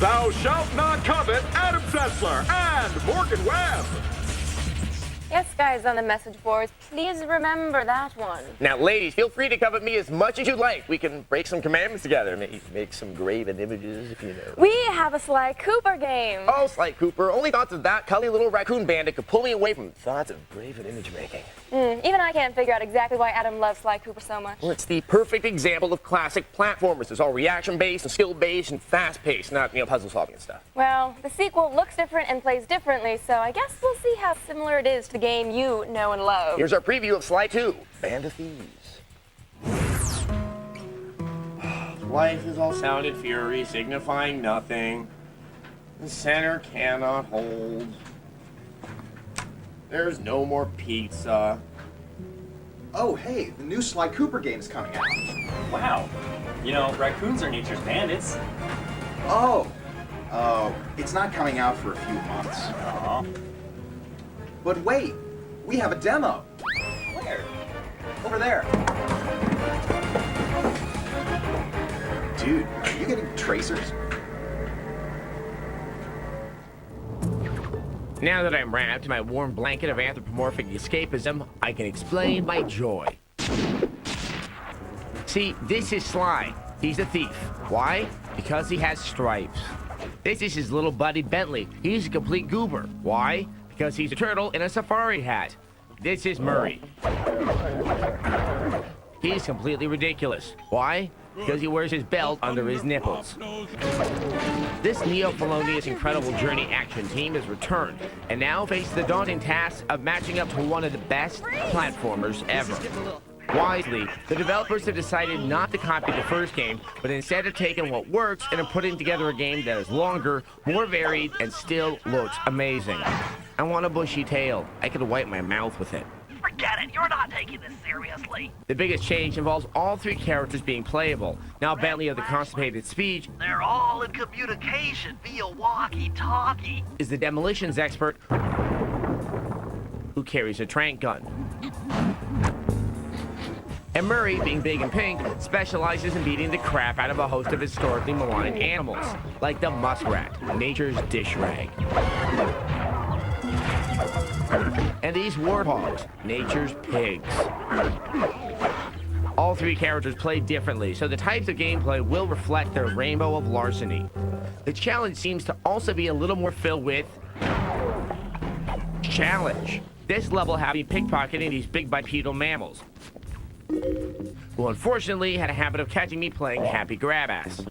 Thou shalt not covet Adam Sessler and Morgan Webb. Yes, guys on the message boards, please remember that one. Now, ladies, feel free to covet me as much as you like. We can break some commandments together, make some graven images, if you know. We have a Sly Cooper game. Oh, Sly Cooper, only thoughts of that cuddly little raccoon bandit could pull me away from thoughts of graven image making. Even I can't figure out exactly why Adam loves Sly Cooper so much. Well, it's the perfect example of classic platformers. It's all reaction-based and skill-based and fast-paced, not, puzzle-solving and stuff. Well, the sequel looks different and plays differently, so I guess we'll see how similar it is to the game you know and love. Here's our preview of Sly 2, Band of Thieves. Life is all sound and fury, signifying nothing. The center cannot hold. There's no more pizza. Oh, hey, the new Sly Cooper game's coming out. Wow. Raccoons are nature's bandits. Oh, it's not coming out for a few months. Aw. But wait, we have a demo. Where? Over there. Dude, are you getting tracers? Now that I'm wrapped in my warm blanket of anthropomorphic escapism, I can explain my joy. See, this is Sly. He's a thief. Why? Because he has stripes. This is his little buddy Bentley. He's a complete goober. Why? Because he's a turtle in a safari hat. This is Murray. He's completely ridiculous. Why? Because he wears his belt under his nipples. This neo-felonious incredible journey action team has returned and now faces the daunting task of matching up to one of the best platformers ever. Wisely, the developers have decided not to copy the first game, but instead have taken what works and are putting together a game that is longer, more varied, and still looks amazing. I want a bushy tail. I could wipe my mouth with it. Forget it, you're not taking this seriously. The biggest change involves all three characters being playable. Now Bentley of the constipated speech They're all in communication via walkie-talkie. is the demolitions expert who carries a trank gun. And Murray, being big and pink, specializes in beating the crap out of a host of historically maligned animals, like the muskrat, nature's dish rag. And these warthogs, nature's pigs. All three characters play differently, so the types of gameplay will reflect their rainbow of larceny. The challenge seems to also be a little more filled with challenge. This level having pickpocketing these big bipedal mammals, who unfortunately had a habit of catching me playing Happy Grab Ass.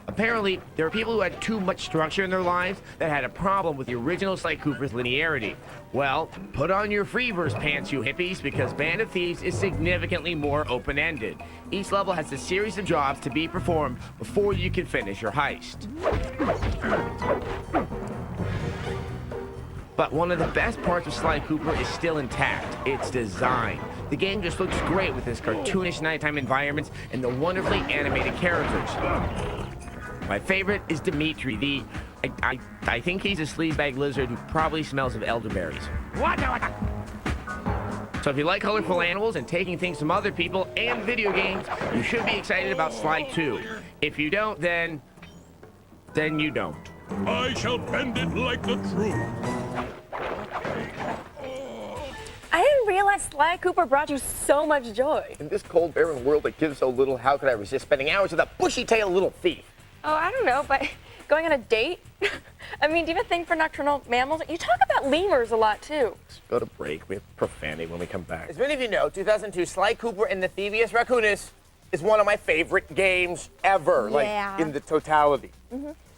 Apparently, there are people who had too much structure in their lives that had a problem with the original Sly Cooper's linearity. Well, put on your Freeverse pants, you hippies, because Band of Thieves is significantly more open-ended. Each level has a series of jobs to be performed before you can finish your heist. But one of the best parts of Sly Cooper is still intact, its design. The game just looks great with its cartoonish nighttime environments and the wonderfully animated characters. My favorite is Dimitri, I think he's a sleazebag lizard who probably smells of elderberries. So if you like colorful animals and taking things from other people and video games, you should be excited about Sly 2. If you don't, then you don't. I shall bend it like the truth. I didn't realize Sly Cooper brought you so much joy. In this cold, barren world that gives so little, how could I resist spending hours with that bushy-tailed little thief? Oh, I don't know, but going on a date? I mean, do you have a thing for nocturnal mammals? You talk about lemurs a lot, too. Let's go to break. We have profanity when we come back. As many of you know, 2002 Sly Cooper and the Thievius Raccoonus is one of my favorite games ever, Yeah. like in the totality.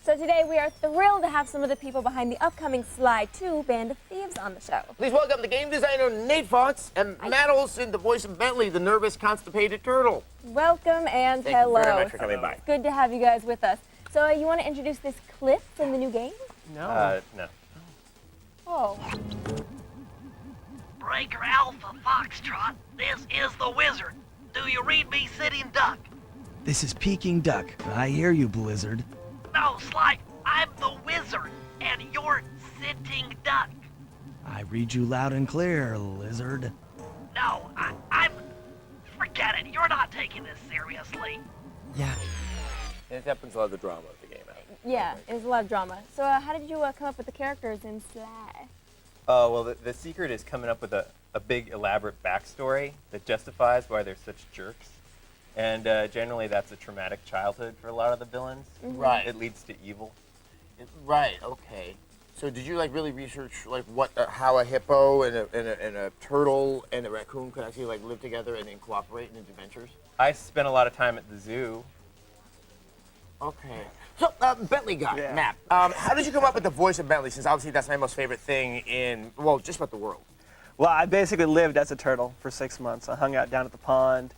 So today we are thrilled to have some of the people behind the upcoming Sly 2 Band of Thieves on the show. Please welcome the game designer Nate Fox and Matt Olsen, the voice of Bentley, the nervous, constipated turtle. Welcome and Thank hello. you very much for coming by. Good to have you guys with us. So you want to introduce this clip from the new game? No. Oh. Breaker Alpha Foxtrot, this is the Wizard. Do you read me, Sitting Duck? This is Peking Duck. I hear you, Blizzard. No, Sly, I'm the Wizard, and you're Sitting Duck. I read you loud and clear, Lizard. No, I'm... Forget it, you're not taking this seriously. Yeah, It happens a lot of the drama of the game. Yeah, there's a lot of drama. So how did you come up with the characters in Sly? Well, the secret is coming up with a big, elaborate backstory that justifies why they're such jerks. And generally, that's a traumatic childhood for a lot of the villains. Right. It leads to evil. Right. Okay. So did you like really research like what how a hippo and a turtle and a raccoon could actually like live together and then cooperate in adventures? I spent a lot of time at the zoo. Okay. So Bentley guy, Yeah. Matt. How did you come up with the voice of Bentley? Since obviously that's my most favorite thing in just about the world. Well, I basically lived as a turtle for 6 months. I hung out down at the pond,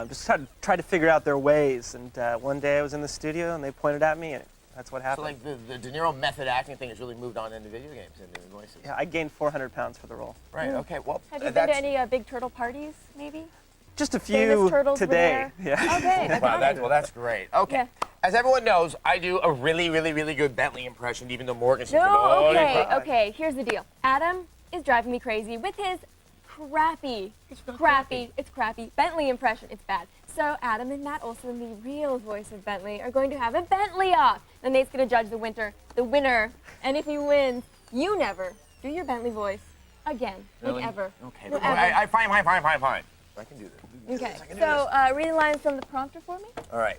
just tried to figure out their ways. And one day I was in the studio and they pointed at me, and that's what So happened. like the De Niro method acting thing has really moved on into video games and the voices. Yeah, I gained 400 pounds for the role. Right. Okay. Well, Have you been to any big turtle parties, maybe? Just a Famous few turtles were today. there? Yeah. Okay, that's Well, that's great. Okay. Yeah. As everyone knows, I do a really, really, really good Bentley impression, even though Morgan seems to No, go, okay, okay, here's the deal. Adam is driving me crazy with his crappy Bentley impression. It's bad. So Adam and Matt Olsen, the real voice of Bentley, are going to have a Bentley off. Then Nate's going to judge the winner. And if he wins, you never do your Bentley voice again. Really? Like ever. Okay. No, I ever. fine. I can do this. Okay, so read the lines from the prompter for me. All right.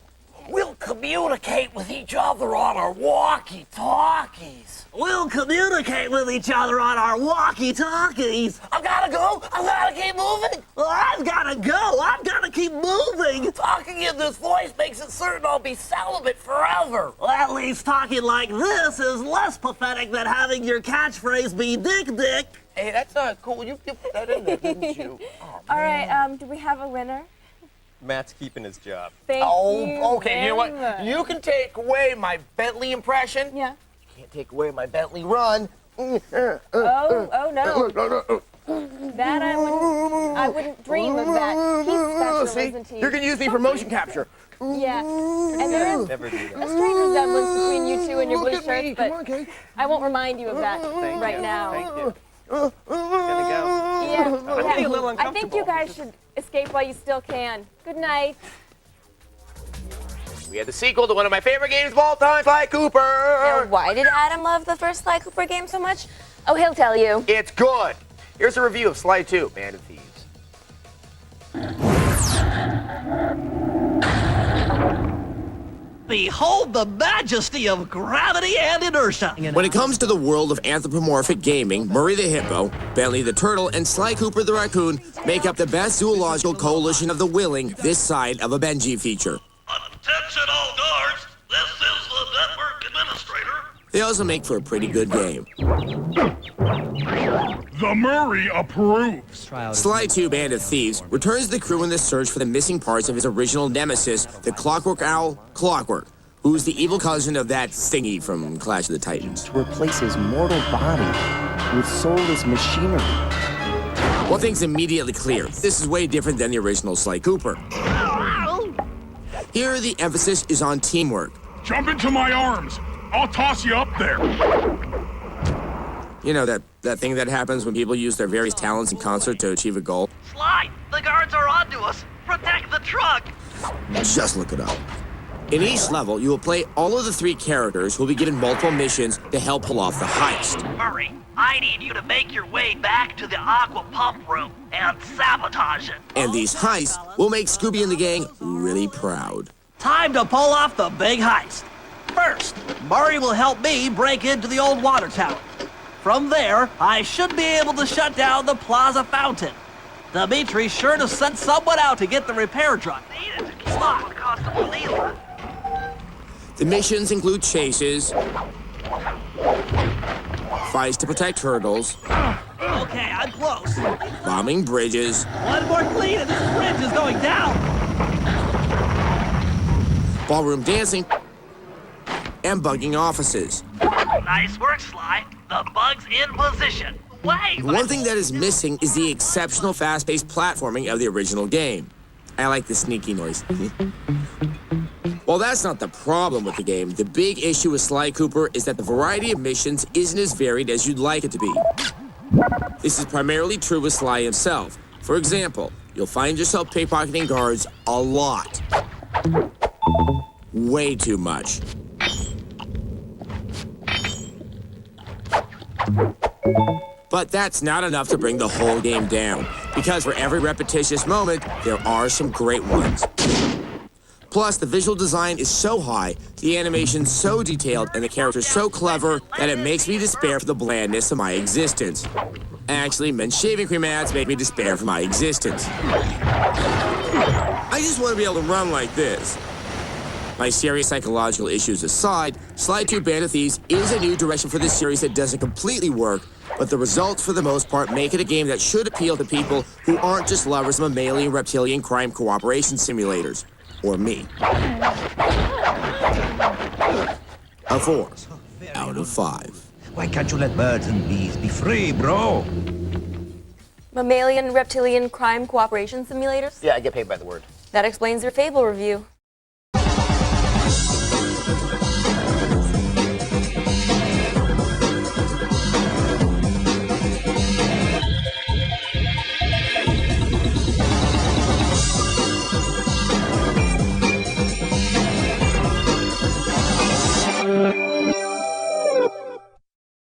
We'll communicate with each other on our walkie-talkies. We'll communicate with each other on our walkie-talkies. I gotta go. I gotta keep moving. Well, I've gotta go. I've gotta keep moving. Talking in this voice makes it certain I'll be celibate forever. Well, at least talking like this is less pathetic than having your catchphrase be dick dick. Hey, that's not cool. You put that in there, didn't you? Oh, All right, do we have a winner? Matt's keeping his job. Thank you. Okay. You know what? very much. You can take away my Bentley impression. Yeah. You can't take away my Bentley run. Oh no. That I wouldn't dream of that. He's special, See, isn't he? you're gonna use me for motion capture. Yeah. And there is Never do a that. strange resemblance between you two and your Look blue at shirts, me. but Come on, Kate. I won't remind you of that Thank right you. now. Thank you. Yeah. I'm getting a little I think you guys should escape while you still can. Good night. We had the sequel to one of my favorite games of all time, Sly Cooper. Now, why did Adam love the first Sly Cooper game so much? Oh, he'll tell you. It's good. Here's a review of Sly 2, Band of Thieves. Behold the majesty of gravity and inertia. When it comes to the world of anthropomorphic gaming, Murray the Hippo, Bentley the Turtle, and Sly Cooper the Raccoon make up the best zoological coalition of the willing this side of a Benji feature. Attention all guards. This is the network administrator. They also make for a pretty good game. The Murray approves. Sly 2 Band of Thieves returns the crew in the search for the missing parts of his original nemesis, the Clockwork Owl, Clockwork, who's the evil cousin of that thingy from Clash of the Titans. To replace his mortal body with soulless machinery. One thing's immediately clear. This is way different than the original Sly Cooper. Here, the emphasis is on teamwork. Jump into my arms. I'll toss you up there. You know, that thing that happens when people use their various talents in concert to achieve a goal? Sly, the guards are onto us. Protect the truck. Just look it up. In each level, you will play all of the 3 characters who will be given multiple missions to help pull off the heist. Murray, I need you to make your way back to the aqua pump room and sabotage it. And these heists will make Scooby and the gang really proud. Time to pull off the big heist. First, Murray will help me break into the old water tower. From there, I should be able to shut down the plaza fountain. Dimitri's sure to send someone out to get the repair truck. Needed to keep up with Constable Leela. The missions include chases, fights to protect turtles, Okay, I'm close. bombing bridges, One more clean and this bridge is going down. ballroom dancing, and bugging offices. Nice work, Sly. The bug's in position. Wait! One thing that is missing is the exceptional fast-paced platforming of the original game. I like the sneaky noise. While that's not the problem with the game, the big issue with Sly Cooper is that the variety of missions isn't as varied as you'd like it to be. This is primarily true with Sly himself. For example, you'll find yourself pickpocketing guards a lot. Way too much. But that's not enough to bring the whole game down, because for every repetitious moment, there are some great ones. Plus, the visual design is so high, the animation so detailed, and the characters so clever that it makes me despair for the blandness of my existence. Actually, men's shaving cream ads make me despair for my existence. I just want to be able to run like this. My serious psychological issues aside, Slide 2 Band of Thieves is a new direction for this series that doesn't completely work, but the results for the most part make it a game that should appeal to people who aren't just lovers of mammalian reptilian crime cooperation simulators. Or me. A 4 out of 5. Why can't you let birds and bees be free, bro? Mammalian reptilian crime cooperation simulators? Yeah, I get paid by the word. That explains their Fable review.